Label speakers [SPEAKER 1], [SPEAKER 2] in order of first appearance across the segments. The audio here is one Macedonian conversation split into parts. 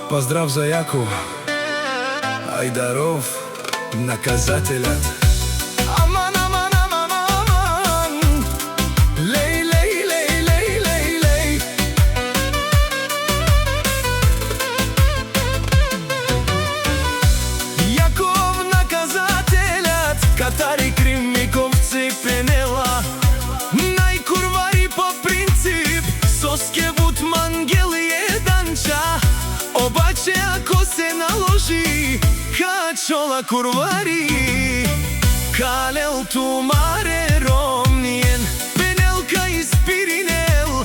[SPEAKER 1] Поздрав за Јаков Ајдаров, наказателят. Аман, аман, аман, аман. Лей, лей, лей, лей, лей, лей. Јаков, наказателят, катари, кримиковци, Пенела, најкурвари по принцип, Соскевут, Мангели, Еданча. Обаче ако се наложи, Качола, курвари, Калел, Тумаре, Ромниен, Пенелка и Спиринел,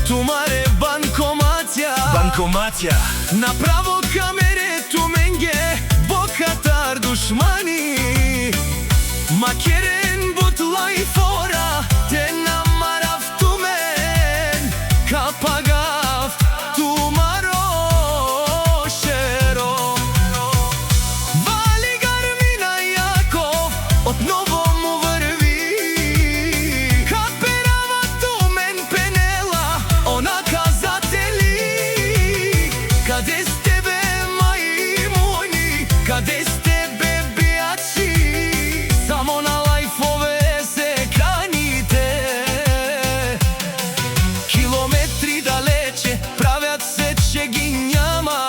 [SPEAKER 1] Тумаре, Банкоматја, направо камере, Туменге, Бокатар, душмани, Макерен, Бутла и Фора, те намарав Тумен, Капагав, Тумаро, отново му върви. Каперава, Тумен, Пенела, о наказатели. Къде сте бе, маймуни? Къде сте бе, биячи? Само на лайфове се каните. Километри далече, правят се, че ги няма.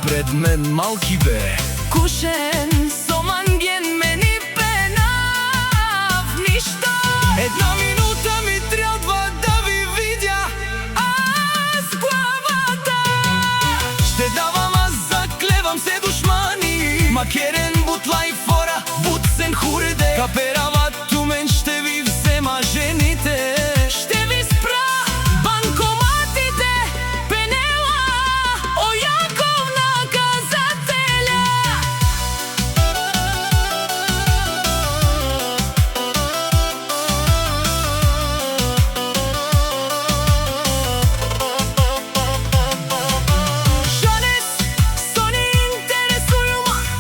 [SPEAKER 1] Пред мен малки бе кушен, соманген мени. Една минута ми трябва да ви видя аз главата. Ще давам, аз заклевам се, душмани. Макерен, Бутла и Фора, Буцен, Хуреде, Каперава, Тумен, ще ви взема жените. Ще ви спра банкоматите, Пенела, о Јаков, наказателя.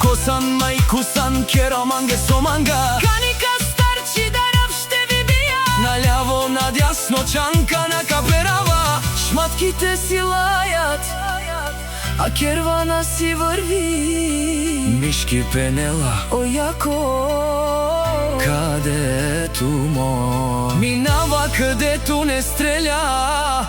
[SPEAKER 1] Косан, майкусан, кераманге, соманга. Каника, старчи, дарав, ще ви бия. Наляво, надясно, чанка на Каперава. Шматките си лаят, а кервана си върви. Мишки, Пенела, о Јаков, където минава, където не стреля.